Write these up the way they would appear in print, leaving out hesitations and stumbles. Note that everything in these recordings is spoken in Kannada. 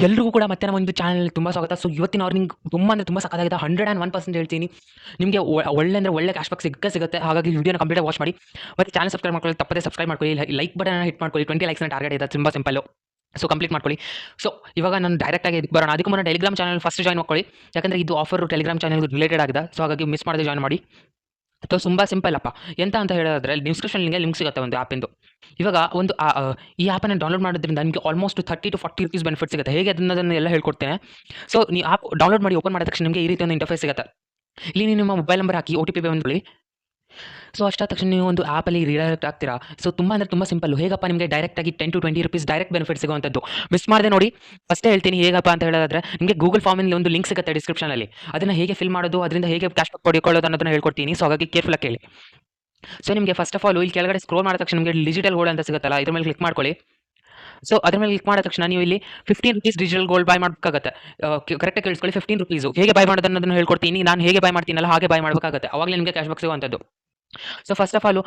ಎಲ್ರಿಗೂ ಕೂಡ ಮತ್ತೆ ನಮ್ಮ ಒಂದು ಚಾನಲ್ ತುಂಬ ಸ್ವಾಗತ. ಸೊ ಇವತ್ತಿನ ಅರ್ನಿಂಗ್ ತುಂಬ ಅಂದರೆ ತುಂಬ ಸಕ್ಕತ್ತಾಗಿದೆ. 101% ಹೇಳ್ತೀನಿ. ನಿಮಗೆ ಒಳ್ಳೆ ಅಂದರೆ ಒಳ್ಳೆ ಕ್ಯಾಶ್ ಬ್ಯಾಕ್ ಸಿಗುತ್ತೆ. ಹಾಗಾಗಿ ವಿಡಿಯೋನ ಕಂಪ್ಲೀಟ್ ವಾಚ್ ಮಾಡಿ. ಮತ್ತು ಚಾನಲ್ ಸಬ್ಸ್ಕ್ರೈಬ್ ಮಾಡ್ಕೊಳ್ಳಿ, ತಪ್ಪದೇ ಸಬ್ಸ್ಕ್ರೈಬ್ ಮಾಡ್ಕೊಳ್ಳಿ, ಲೈಕ್ ಬಟನ್ ಹಿಟ್ ಮಾಡ್ಕೊಳ್ಳಿ. 20 ಲೈಕ್ಸ್ನ ಟಾರ್ಗೆಟ್ ಇದೆ, ತುಂಬ ಸಿಂಪಲ್ಲು. ಸೊ ಕಂಪ್ಲೀಟ್ ಮಾಡ್ಕೊಳ್ಳಿ. ಸೊ ಇವಾಗ ನಾನು ಡೈರೆಕ್ಟಾಗಿ ಇದಕ್ಕೆ ಬರೋಣ. ಅದಕ್ಕೂ ಮುನ್ನ ಟೆಲಿಗ್ರಾಮ್ ಚಾನಲ್ ಫಸ್ಟ್ ಜಾಯ್ನ್ ಮಾಡ್ಕೊಳ್ಳಿ, ಯಾಕಂದರೆ ಇದು ಆಫರ್ ಟೆಲಿಗ್ರಾಮ್ ಚಾನಲ್ಗೆ ರಿಲೇಟೆಡ್ ಆಗಿದೆ. ಸೊ ಹಾಗಾಗಿ ಮಿಸ್ ಮಾಡದೆ ಜಾಯ್ನ್ ಮಾಡಿ. ಅಥವಾ ತುಂಬ ಸಿಂಪಲ್ ಅಪ್ಪ. ಎಂತ ಅಂತ ಹೇಳಿದ್ರೆ ಡಿಸ್ಕ್ರಿಪ್ಷನ್ ಲಿಂಕ್ ಸಿಗುತ್ತೆ ಒಂದು ಆ್ಯಪಿಂದು. ಇವಾಗ ಒಂದು ಈ ಆ್ಯಪನ್ನು ಡೌನ್ಲೋಡ್ ಮಾಡೋದ್ರಿಂದ ನಿಮಗೆ ಆಲ್ಮೋಸ್ಟ್ 30 to 40 ರೂಪೀಸ್ ಬೆನಿಫಿಟ್ ಸಿಗುತ್ತೆ. ಹೇಗೆ ಅದನ್ನೆಲ್ಲ ಹೇಳ್ಕೊಡ್ತೇನೆ. ಸೊ ನೀವು ಆ್ಯಪ್ ಡೌನ್ಲೋಡ್ ಮಾಡಿ ಓಪನ್ ಮಾಡಿದ ತಕ್ಷಣ ನಿಮಗೆ ಈ ರೀತಿ ಒಂದು ಇಂಟರ್ಫೇಸ್ ಸಿಗುತ್ತೆ. ಇಲ್ಲಿ ನೀವು ನಿಮ್ಮ ಮೊಬೈಲ್ ನಂಬರ್ ಹಾಕಿ OTP ಬಂದ್ಕೊಳ್ಳಿ. ಸೊ ಅಷ್ಟಾದ ತಕ್ಷಣ ನೀವು ಒಂದು ಆ್ಯಪಲ್ಲಿ ರೀಡೈರೆಕ್ಟ್ ಆಗ್ತೀರಾ. ಸೊ ತುಂಬ ಅಂದರೆ ತುಂಬ ಸಿಂಪಲ್ಲು. ಹೇಗಪ್ಪ ನಿಮಗೆ ಡೈರೆಕ್ಟಾಗಿ 10 to 20 ರೂಪೀಸ್ ಡೈರೆಕ್ಟ್ ಬೆನಿಫಿಟ್ ಸಿಗುವಂಥದ್ದು. ಮಿಸ್ ಮಾಡದೆ ನೋಡಿ. ಫಸ್ಟೇ ಹೇಳ್ತೀನಿ ಹೇಗಪ್ಪ ಅಂತ ಹೇಳೋದಾದ್ರೆ, ನಿಮಗೆ ಗೂಗಲ್ ಫಾರ್ಮಿಂದ ಒಂದು ಲಿಂಕ್ ಸಿಗುತ್ತೆ ಡಿಸ್ಕ್ರಿಪ್ಷನಲ್ಲಿ. ಅದನ್ನು ಹೇಗೆ ಫಿಲ್ ಮಾಡೋದು, ಅದರಿಂದ ಹೇಗೆ ಕ್ಯಾಶ್ ಬ್ಯಾಕ್ ಪಡ್ಕೊಳ್ಳೋದು ಅನ್ನೋದನ್ನ ಹೇಳ್ಕೊಡ್ತೀನಿ. ಸೊ ಹಾಗಾಗಿ ಕೇರ್ಫುಲ್ಲಾಗಿ ಕೇಳಿ. ಸೊ ನಿಮಗೆ ಫಸ್ಟ್ ಆಫ್ ಆಲ್ ಇಲ್ಲಿ ಕೆಳಗಡೆ ಸ್ಕ್ರೋಲ್ ಮಾಡಿದ ತಕ್ಷಣ ನಿಮಗೆ ಡಿಜಿಟಲ್ ಗೋಲ್ಡ್ ಅಂತ ಸಿಗುತ್ತಲ್ಲ, ಇದ್ರ ಮೇಲೆ ಕ್ಲಿಕ್ ಮಾಡ್ಕೊಳ್ಳಿ. ಸೊ ಅದ್ರ ಮೇಲೆ ಕ್ಲಿಕ್ ಮಾಡಿದ ತಕ್ಷಣ ನೀವು ಇಲ್ಲಿ 15 ರೂಪೀಸ್ ಡಿಜಿಟಲ್ ಗೋಲ್ಡ್ ಬೈ ಮಾಡಬೇಕಾಗುತ್ತೆ. ಕರೆಕ್ಟಾಗಿ ಕೇಳಿಸ್ಕೊಳ್ಳಿ, 15 ರೂಪೀಸು. ಹೇಗೆ ಬೈ ಮಾಡೋದು ಅನ್ನೋದನ್ನು ಹೇಳ್ಕೊಡ್ತೀನಿ. ನಾನು ಹೇಗೆ ಬೈ ಮಾಡ್ತೀನಲ್ಲ ಹಾಗೆ ಬೈ ಮಾಡಬೇಕಾಗುತ್ತೆ. ಅವಾಗಲೇ ನಿಮಗೆ ಕ್ಯಾಶ್ ಬ್ಯಾಕ್ ಸಿಗುವಂಥದ್ದು. ಸೊ ಫಸ್ಟ್ ಆಫ್ ಆಲ್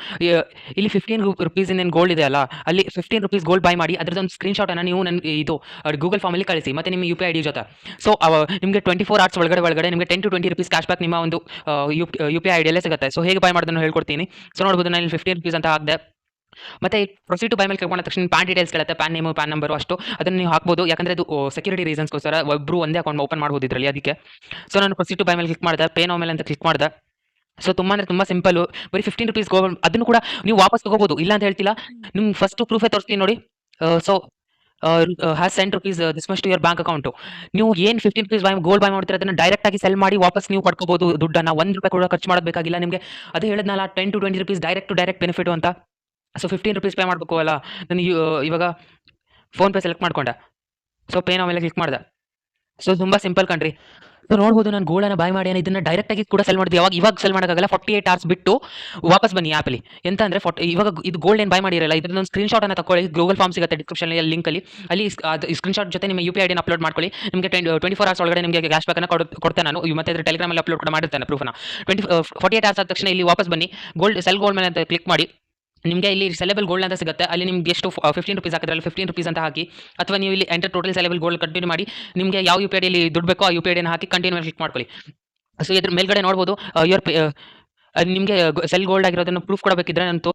ಇಲ್ಲಿ 15 ರೂಪೀಸ್ ಏನು ಗೋಲ್ಡ್ ಇದೆ ಅಲ್ಲ, ಅಲ್ಲಿ 15 ರೂಪೀಸ್ ಗೋಲ್ಡ್ ಬೈ ಮಾಡಿ ಅದರದೊಂದು ಸ್ಕ್ರೀನ್ಶಾಟನ್ನು ನೀವು ನನಗೆ ಇದು ಗೂಗಲ್ ಫಾರ್ಮಲ್ಲಿ ಕಳಿಸಿ, ಮತ್ತು ನಿಮ್ಮ UPI ID ಜೊತೆ. ಸೊ ನಿಮಗೆ 24 hours ಒಳಗಡೆ ನಿಮಗೆ 10 to 20 ರೂಪೀಸ್ ಕ್ಯಾಶ್ ಬ್ಯಾಕ್ ನಿಮ್ಮ ಒಂದು UPI ID ಸಿಗುತ್ತೆ. ಸೊ ಹೇಗೆ ಬೈ ಮಾಡೋದನ್ನು ಹೇಳ್ಕೊಡ್ತೀನಿ. ಸೊ ನೋಡ್ಬೋದು ನಾನು ಇಲ್ಲಿ 15 ರೂಪೀಸ್ ಅಂತ ಹಾಕಿದೆ. ಮತ್ತೆ ಪ್ರೊಸೀಡ್ ಟು ಬೈ ಮೇಲೆ ಕ್ಲಿಕ್ ಮಾಡಿದ ತಕ್ಷಣ ಪ್ಯಾನ್ ಡೀಟೇಲ್ಸ್ ಕೇಳುತ್ತೆ. ಪ್ಯಾನ್ ನೇಮು, ಪ್ಯಾನ್ ನಂಬರು ಅಷ್ಟು ಅದನ್ನು ನೀವು ಹಾಕ್ಬೋದು. ಯಾಕಂದರೆ ಅದು ಸೆಕ್ಯೂರಿಟಿ ರೀಸನ್ಸ್ಗೋಸ್ಕರ ಒಬ್ಬರು ಒಂದೇ ಅಕೌಂಟ್ ಓಪನ್ ಮಾಡ್ಬೋದು ಇದರಲ್ಲಿ, ಅದಕ್ಕೆ. ಸೊ ನಾನು ಪ್ರೊಸೀಡ್ ಟು ಬೈ ಮೇಲೆ ಕ್ಲಿಕ್ ಮಾಡಿದೆ, ಪೇ ನೌ ಮೇಲೆ ಅಂತ ಕ್ಲಿಕ್ ಮಾಡಿದೆ. ಸೊ ತುಂಬ ಅಂದರೆ ತುಂಬ ಸಿಂಪಲ್ಲು. ಬರೀ 15 ರೂಪೀಸ್ ಗೋಲ್ಡ್, ಅದನ್ನು ಕೂಡ ನೀವು ವಾಪಸ್ ತೊಗೋಬೋದು, ಇಲ್ಲ ಅಂತ ಹೇಳ್ತಿಲ್ಲ. ನಿಮ್ಗೆ ಫಸ್ಟು ಪ್ರೂಫೇ ತೋರಿಸ್ತೀನಿ ನೋಡಿ. So has sent rupees this much to your bank account. ನೀವು ಏನು 15 ರೂಪೀಸ್ ಗೋಲ್ಡ್ ಬೈ ಮಾಡ್ತೀರ ಅದನ್ನು ಡೈರೆಕ್ಟಾಗಿ ಸೆಲ್ ಮಾಡಿ ವಾಪಸ್ ನೀವು ಪಡ್ಕೋಬೋದು ದುಡ್ಡನ್ನು. ₹1 ಕೂಡ ಖರ್ಚು ಮಾಡೋದು ನಿಮಗೆ. ಅದೇ ಹೇಳಿದ್ನಲ್ಲ 10 to 20 ರೂಪೀಸ್ ಡೈರೆಕ್ಟ್ ಬೆನಿಫಿಟು ಅಂತ. ಸೊ 15 ರೂಪೀಸ್ ಪೇ ಮಾಡಬೇಕು ಅಲ್ಲ. ನಾನು ಇವಾಗ ಫೋನ್ಪೇ ಸೆಲೆಕ್ಟ್ ಮಾಡ್ಕೊಂಡೆ. ಸೊ ಪೇ ನೌ ಮೇಲೆ ಕ್ಲಿಕ್ ಮಾಡಿದೆ. ಸೊ ತುಂಬ ಸಿಂಪಲ್ ಕಣ್ರಿ. ಸೊ ನೋಡ್ಬೋದು ನಾನು ಗೋಲ್ಡನ್ನು ಬೈ ಮಾಡಿ ಇದನ್ನು ಡೈರೆಕ್ಟಾಗಿ ಕೂಡ ಸೆಲ್ ಮಾಡಿದ್ವಿ. ಇವಾಗ ಸೆಲ್ ಮಾಡೋಕ್ಕಾಗಲ್ಲ. 48 hours ಬಿಟ್ಟು ವಾಪಸ್ ಬನ್ನಿ ಆ್ಯಪಲ್ಲಿ. ಎಂತ ಅಂದರೆ ಇವಾಗ ಇದು ಗೋಲ್ಡ್ ಏನು ಬೈ ಮಾಡಿರಲ್ಲ, ಇದನ್ನೊಂದು ಸ್ಕ್ರೀನ್ಶಾಟನ್ನು ತಗೊಳ್ಳಿ. ಗೂಗಲ್ ಫಾರ್ಮ್ ಸಿಗುತ್ತೆ ಡಿಸ್ಕ್ರಿಪ್ಷನಲ್ಲಿ ಲಿಂಕಲ್ಲಿ. ಅಲ್ಲಿ ಸ್ಕ್ರೀನ್ಶಾಟ್ ಜೊತೆ ನಿಮ್ಮ UPI ID ಅಪ್ಲೋಡ್ ಮಾಡ್ಕೊಳ್ಳಿ. ನಿಮಗೆ 24 hours ಒಳಗಡೆ ನಿಮಗೆ ಕ್ಯಾಶ್ ಬ್ಯಾಕನ್ನು ಕೊಡ್ತೇನೆ ನಾನು. ಮತ್ತೆ ಇದ್ರ ಟೆಲಿಗ್ರಾಮಲ್ಲಿ ಅಪ್ಲೋಡ್ ಕೂಡ ಮಾಡಿರ್ತೇನೆ ಪ್ರೂಫನ್ನು. 48 hours ಆದ ತಕ್ಷಣ ಇಲ್ಲಿ ವಾಪಸ್ ಬನ್ನಿ. ಸೆಲ್ ಗೋಲ್ಡ್ ಮೇಲೆ ಅಂತ ಕ್ಲಿಕ್ ಮಾಡಿ. ನಿಮಗೆ ಇಲ್ಲಿ ಸೆಲೆಬಲ್ ಗೋಲ್ಡ್ ಅಂತ ಸಿಗುತ್ತೆ. ಅಲ್ಲಿ ನಿಮ್ಗೆ ಎಷ್ಟು 15 ರೂಪೀಸ್ ಹಾಕಿದ್ರಲ್ಲ, 15 ರೂಪೀಸ್ ಅಂತ ಹಾಕಿ, ಅಥವಾ ನೀವು ಇಲ್ಲಿ ಎಂಟರ್ ಟೋಟಲ್ ಸೆಲೆಬಲ್ ಗೋಲ್ಡ್ ಕಂಟಿನ್ಯೂ ಮಾಡಿ. ನಿಮಗೆ ಯಾವ UPI ID ಯಲ್ಲಿ ದುಡ್ಡು ಬೇಕೋ ಆ UPI ID ಹಾಕಿ ಕಂಟಿನ್ಯೂ ಮೇಲೆ ಕ್ಲಿಕ್ ಮಾಡ್ಕೊಳ್ಳಿ. ಸೊ ಇದ್ರ ಮೇಲ್ಗಡೆ ನೋಡ್ಬೋದು ನಿಮಗೆ ಸೆಲ್ ಗೋಲ್ಡ್ ಆಗಿರೋದನ್ನು ಪ್ರೂಫ್ ಕೂಡ ಬೇಕಿದ್ರೆ ನಾನು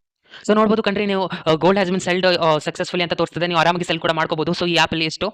ಸೊ ನೋಡ್ಬೋದು ಕಂಟ್ರಿ ನೀವು gold has been celled successfully ಅಂತ ತೋರಿಸ್ತದೆ. ನೀವು ಆರಾಮಾಗಿ ಸೆಲ್ ಕೂಡ ಮಾಡ್ಕೋಬೋದು. ಸೊ ಈ ಆ್ಯಪಲ್ಲಿ ಎಷ್ಟು